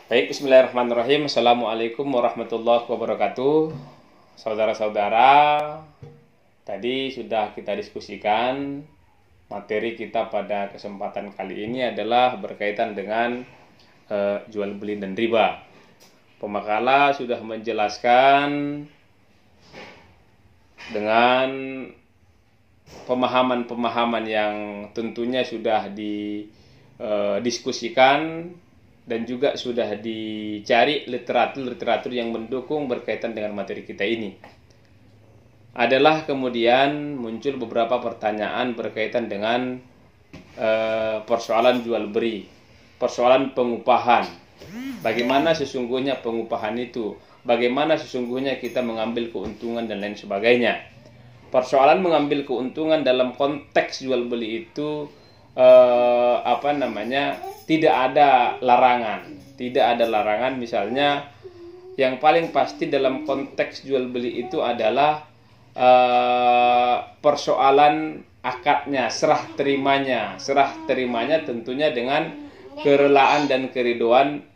Baik, bismillahirrahmanirrahim. Assalamualaikum warahmatullahi wabarakatuh. Saudara-saudara, tadi sudah kita diskusikan materi kita pada kesempatan kali ini adalah berkaitan dengan jual beli dan riba. Pemakala sudah menjelaskan dengan pemahaman-pemahaman yang tentunya sudah didiskusikan dan juga sudah dicari literatur yang mendukung berkaitan dengan materi kita ini. Adalah kemudian muncul beberapa pertanyaan berkaitan dengan persoalan jual beli, persoalan pengupahan. Bagaimana sesungguhnya pengupahan itu? Bagaimana sesungguhnya kita mengambil keuntungan dan lain sebagainya. Persoalan mengambil keuntungan dalam konteks jual beli itu tidak ada larangan. Misalnya yang paling pasti dalam konteks jual beli itu adalah persoalan akadnya, serah terimanya tentunya dengan kerelaan dan keriduan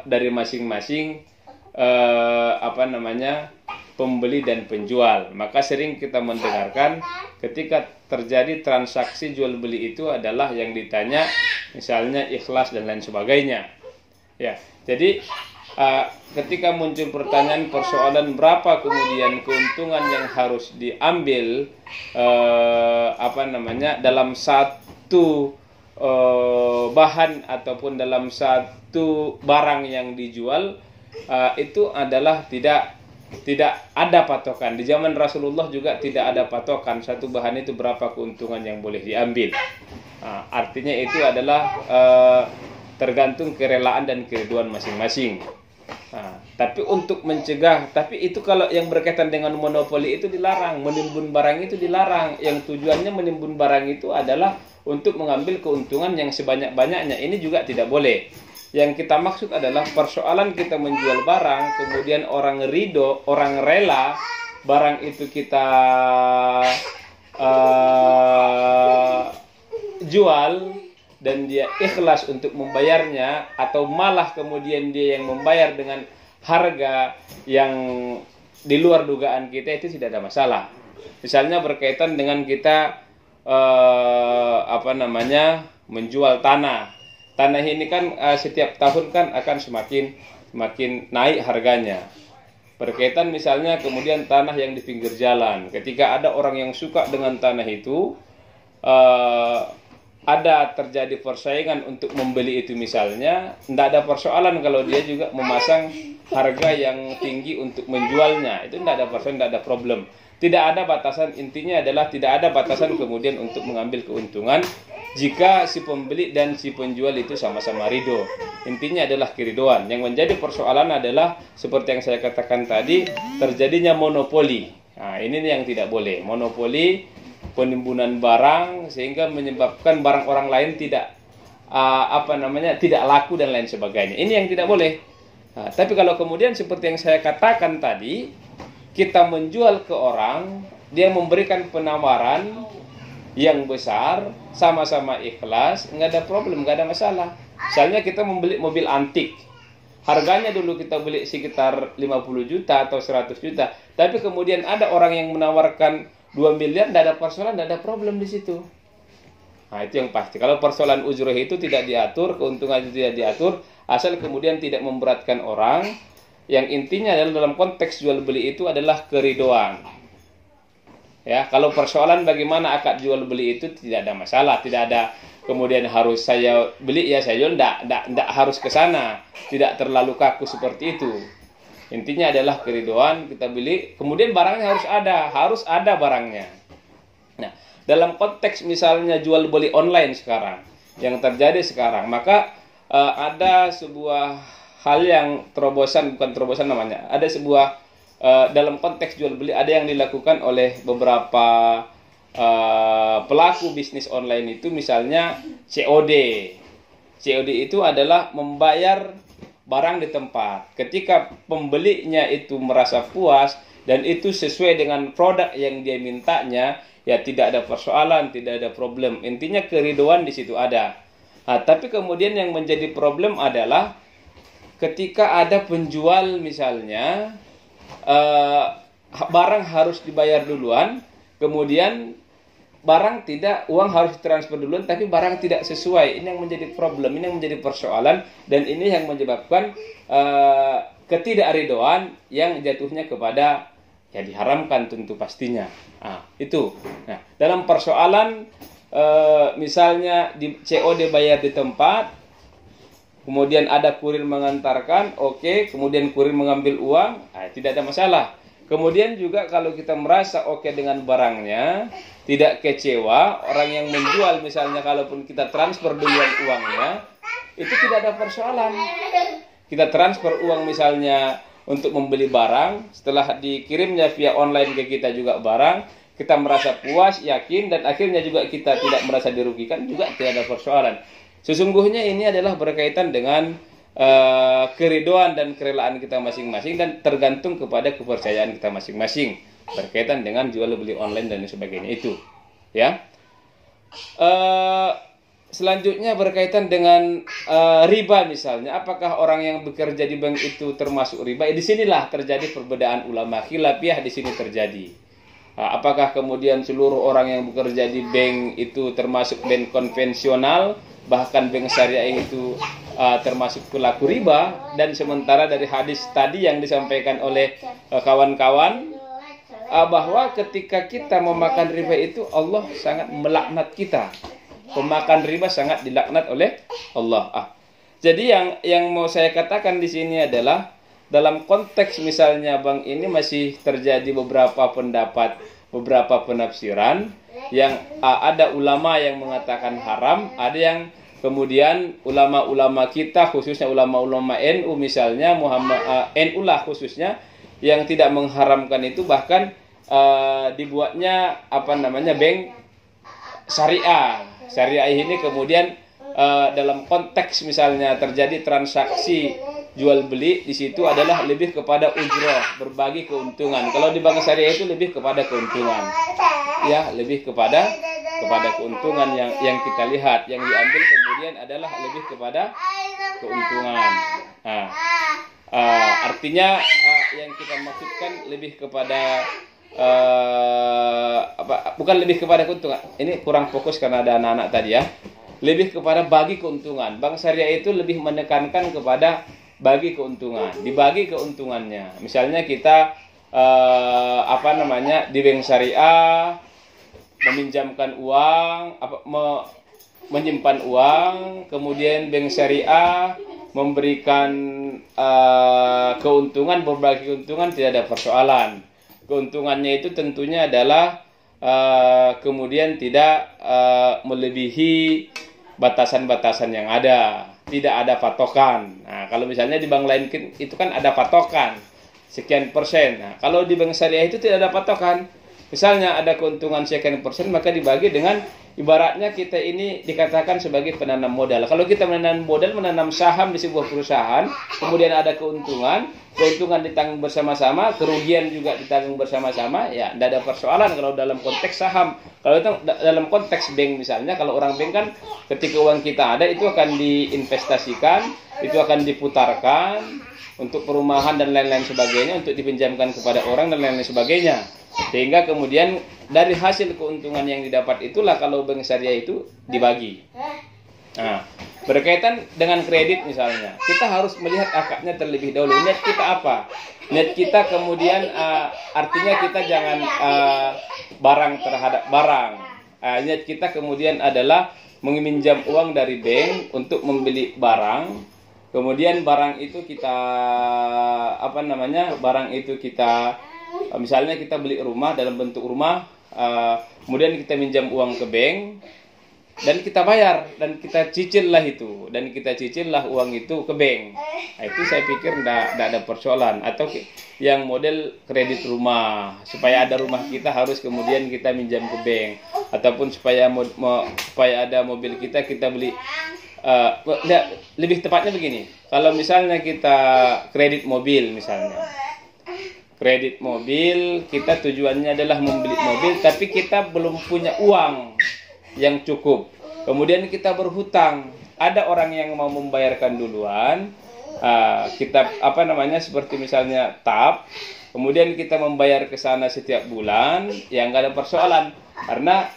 dari masing-masing pembeli dan penjual. Maka sering kita mendengarkan ketika terjadi transaksi jual beli itu adalah yang ditanya misalnya ikhlas dan lain sebagainya. Ya, jadi ketika muncul pertanyaan persoalan berapa kemudian keuntungan yang harus diambil dalam satu bahan ataupun dalam satu barang yang dijual, itu adalah tidak ada patokan. Di zaman Rasulullah juga tidak ada patokan satu bahan itu berapa keuntungan yang boleh diambil. Artinya itu adalah tergantung kerelaan dan keriduan masing-masing. Tapi untuk mencegah, tapi itu kalau yang berkaitan dengan monopoli itu dilarang, menimbun barang itu dilarang. Yang tujuannya menimbun barang itu adalah untuk mengambil keuntungan yang sebanyak-banyaknya. Ini juga tidak boleh. Yang kita maksud adalah persoalan kita menjual barang, kemudian orang ridho, orang rela barang itu kita jual dan dia ikhlas untuk membayarnya, atau malah kemudian dia yang membayar dengan harga yang di luar dugaan kita, itu tidak ada masalah. Misalnya berkaitan dengan kita menjual tanah. Tanah ini kan setiap tahun kan akan semakin naik harganya. Berkaitan misalnya kemudian tanah yang di pinggir jalan. Ketika ada orang yang suka dengan tanah itu, ada terjadi persaingan untuk membeli itu misalnya, tidak ada persoalan kalau dia juga memasang harga yang tinggi untuk menjualnya. Itu tidak ada persoalan, tidak ada problem. Tidak ada batasan, intinya adalah tidak ada batasan kemudian untuk mengambil keuntungan jika si pembeli dan si penjual itu sama-sama ridho. Intinya adalah keridoan. Yang menjadi persoalan adalah seperti yang saya katakan tadi, terjadinya monopoli. Ini yang tidak boleh. Monopoli penimbunan barang sehingga menyebabkan barang orang lain tidak tidak laku dan lain sebagainya. Ini yang tidak boleh. Tapi kalau kemudian seperti yang saya katakan tadi, kita menjual ke orang, dia memberikan penawaran yang besar, sama-sama ikhlas, nggak ada problem, nggak ada masalah. Misalnya kita membeli mobil antik, harganya dulu kita beli sekitar 50 juta atau 100 juta, tapi kemudian ada orang yang menawarkan 2 miliar, nggak ada persoalan, nggak ada problem di situ. Itu yang pasti. Kalau persoalan ujroh itu tidak diatur, keuntungan itu tidak diatur, asal kemudian tidak memberatkan orang. Yang intinya adalah dalam konteks jual beli itu adalah keridoan. Ya, kalau persoalan bagaimana akad jual beli itu tidak ada masalah, tidak ada kemudian harus saya beli ya saya jual, tidak harus ke sana, tidak terlalu kaku seperti itu. Intinya adalah keridoan, kita beli, kemudian barangnya harus ada barangnya. Nah, dalam konteks misalnya jual beli online sekarang, yang terjadi sekarang, maka ada sebuah hal yang bukan terobosan namanya, ada sebuah dalam konteks jual beli ada yang dilakukan oleh beberapa pelaku bisnis online itu, misalnya COD. COD itu adalah membayar barang di tempat. Ketika pembelinya itu merasa puas dan itu sesuai dengan produk yang dia mintanya, ya tidak ada persoalan, tidak ada problem. Intinya keriduan di situ ada. Tapi kemudian yang menjadi problem adalah ketika ada penjual misalnya barang harus dibayar duluan, kemudian uang harus ditransfer duluan, tapi barang tidak sesuai. Ini yang menjadi problem, ini yang menjadi persoalan, dan ini yang menyebabkan ketidakridhoan yang jatuhnya kepada ya diharamkan tentu pastinya. Itu. Nah, dalam persoalan misalnya di COD bayar di tempat, kemudian ada kurir mengantarkan, oke, kemudian kurir mengambil uang, tidak ada masalah. Kemudian juga kalau kita merasa oke dengan barangnya, tidak kecewa, orang yang menjual misalnya kalaupun kita transfer duluan uangnya, itu tidak ada persoalan. Kita transfer uang misalnya untuk membeli barang, setelah dikirimnya via online ke kita juga barang, kita merasa puas, yakin, dan akhirnya juga kita tidak merasa dirugikan, juga tidak ada persoalan. Sesungguhnya ini adalah berkaitan dengan keridhoan dan kerelaan kita masing-masing, dan tergantung kepada kepercayaan kita masing-masing berkaitan dengan jual beli online dan sebagainya itu, ya. Selanjutnya berkaitan dengan riba misalnya, apakah orang yang bekerja di bank itu termasuk riba? Di sinilah terjadi perbedaan ulama, khilafiyah di sini terjadi. Apakah kemudian seluruh orang yang bekerja di bank itu termasuk bank konvensional, bahkan bank syariah itu termasuk pelaku riba, dan sementara dari hadis tadi yang disampaikan oleh kawan-kawan bahwa ketika kita memakan riba itu Allah sangat melaknat kita. Pemakan riba sangat dilaknat oleh Allah. Jadi yang mau saya katakan di sini adalah dalam konteks misalnya bank ini masih terjadi beberapa pendapat, beberapa penafsiran yang ada ulama yang mengatakan haram, ada yang kemudian ulama-ulama kita khususnya ulama-ulama NU misalnya NU lah khususnya yang tidak mengharamkan itu, bahkan dibuatnya bank syariah. Syariah ini kemudian dalam konteks misalnya terjadi transaksi jual beli, di situ adalah lebih kepada ujrah, berbagi keuntungan. Kalau di bank syariah itu lebih kepada keuntungan, ya, lebih kepada keuntungan yang kita lihat, yang diambil kemudian adalah lebih kepada keuntungan. Artinya yang kita maksudkan lebih kepada bukan lebih kepada keuntungan. Ini kurang fokus karena ada anak-anak tadi ya. Lebih kepada bagi keuntungan. Bank syariah itu lebih menekankan kepada bagi keuntungan, dibagi keuntungannya. Misalnya kita di bank syariah meminjamkan uang, menyimpan uang, kemudian bank syariah memberikan keuntungan, berbagi keuntungan, tidak ada persoalan. Keuntungannya itu tentunya adalah kemudian tidak melebihi batasan-batasan yang ada, tidak ada patokan. Nah, kalau misalnya di bank lain itu kan ada patokan sekian persen. Nah, kalau di bank syariah itu tidak ada patokan. Misalnya ada keuntungan sekian persen, maka dibagi dengan ibaratnya kita ini dikatakan sebagai penanam modal. Kalau kita menanam modal, menanam saham di sebuah perusahaan, kemudian ada keuntungan ditanggung bersama-sama, kerugian juga ditanggung bersama-sama, ya tidak ada persoalan kalau dalam konteks saham. Kalau itu dalam konteks bank misalnya, kalau orang bank kan ketika uang kita ada itu akan diinvestasikan, itu akan diputarkan untuk perumahan dan lain-lain sebagainya, untuk dipinjamkan kepada orang dan lain-lain sebagainya. Sehingga kemudian dari hasil keuntungan yang didapat itulah kalau bank syariah itu dibagi. Nah, berkaitan dengan kredit misalnya, kita harus melihat akadnya terlebih dahulu. Niat kita apa? Niat kita kemudian artinya kita jangan barang terhadap barang. Niat kita kemudian adalah meminjam uang dari bank untuk membeli barang. Kemudian barang itu kita misalnya kita beli rumah dalam bentuk rumah, kemudian kita minjam uang ke bank dan kita bayar dan kita cicil lah uang itu ke bank. Nah, itu saya pikir tidak ada persoalan. Atau yang model kredit rumah, supaya ada rumah kita harus kemudian kita minjam ke bank, ataupun supaya ada mobil kita beli. Lebih tepatnya begini, kalau misalnya kita kredit mobil misalnya, kredit mobil kita tujuannya adalah membeli mobil, tapi kita belum punya uang yang cukup, kemudian kita berhutang. Ada orang yang mau membayarkan duluan, kita apa namanya seperti misalnya tab, kemudian kita membayar ke sana setiap bulan, ya nggak ada persoalan karena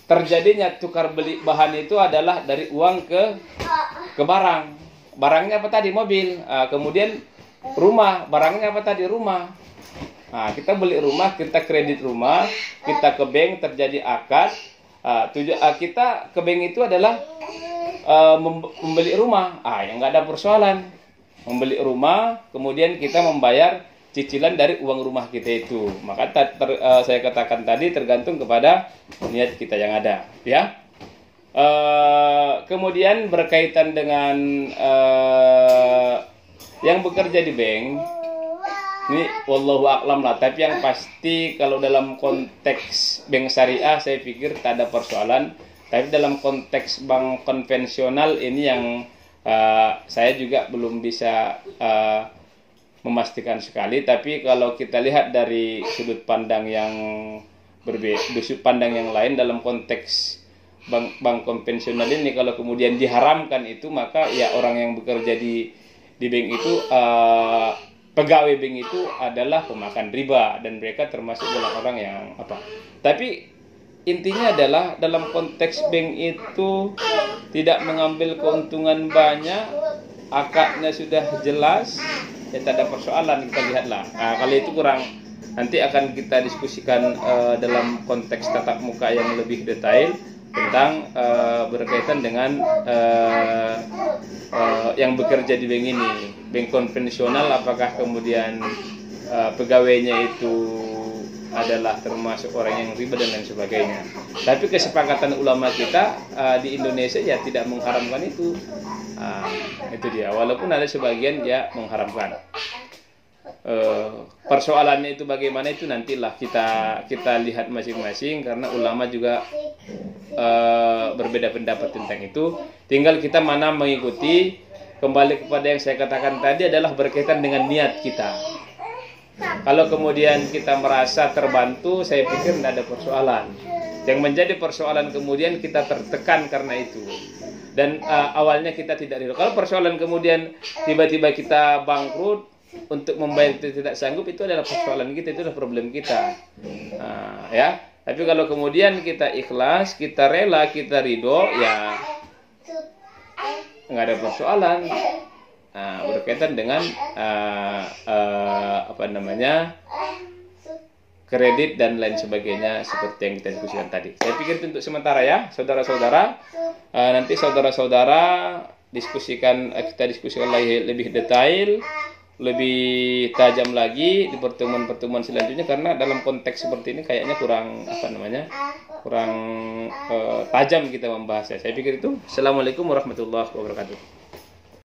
terjadinya tukar beli bahan itu adalah dari uang ke barang. Barangnya apa tadi? Mobil. Kemudian rumah, barangnya apa tadi? Rumah. Kita beli rumah, kita kredit rumah, kita ke bank, terjadi akad. Kita ke bank itu adalah membeli rumah. Yang nggak ada persoalan. Membeli rumah, kemudian kita membayar cicilan dari uang rumah kita itu. Maka saya katakan tadi tergantung kepada niat kita yang ada, ya. Kemudian berkaitan dengan yang bekerja di bank, ini wallahu a'lam lah. Tapi yang pasti kalau dalam konteks bank syariah saya pikir tak ada persoalan. Tapi dalam konteks bank konvensional ini yang saya juga belum bisa memastikan sekali. Tapi kalau kita lihat dari sudut pandang yang berbeda, sudut pandang yang lain dalam konteks bank konvensional ini, kalau kemudian diharamkan itu, maka ya orang yang bekerja di bank itu, pegawai bank itu adalah pemakan riba dan mereka termasuk dalam orang yang apa. Tapi intinya adalah dalam konteks bank itu tidak mengambil keuntungan banyak, akadnya sudah jelas, ya tak ada persoalan, kita lihatlah. Kalau itu kurang, nanti akan kita diskusikan dalam konteks tatap muka yang lebih detail tentang berkaitan dengan yang bekerja di bank ini, bank konvensional, apakah kemudian pegawainya itu adalah termasuk orang yang riba dan lain sebagainya. Tapi kesepakatan ulama kita di Indonesia ya tidak mengharamkan itu. Itu dia. Walaupun ada sebagian ya mengharamkan. Persoalannya itu bagaimana itu nantilah kita lihat masing-masing, karena ulama juga berbeda pendapat tentang itu. Tinggal kita mana mengikuti. Kembali kepada yang saya katakan tadi adalah berkaitan dengan niat kita. Kalau kemudian kita merasa terbantu, saya pikir tidak ada persoalan. Yang menjadi persoalan kemudian kita tertekan karena itu. Dan awalnya kita tidak ridho. Kalau persoalan kemudian tiba-tiba kita bangkrut, untuk membayar itu tidak sanggup, itu adalah persoalan kita, itu adalah problem kita. Ya. Tapi kalau kemudian kita ikhlas, kita rela, kita ridho, ya nggak ada persoalan. Berkaitan dengan kredit dan lain sebagainya seperti yang kita diskusikan tadi. Saya pikir itu untuk sementara ya, saudara-saudara. Nanti saudara-saudara kita diskusikan lebih detail, lebih tajam lagi di pertemuan-pertemuan selanjutnya, karena dalam konteks seperti ini kayaknya kurang tajam kita membahasnya. Saya pikir itu. Assalamualaikum warahmatullahi wabarakatuh.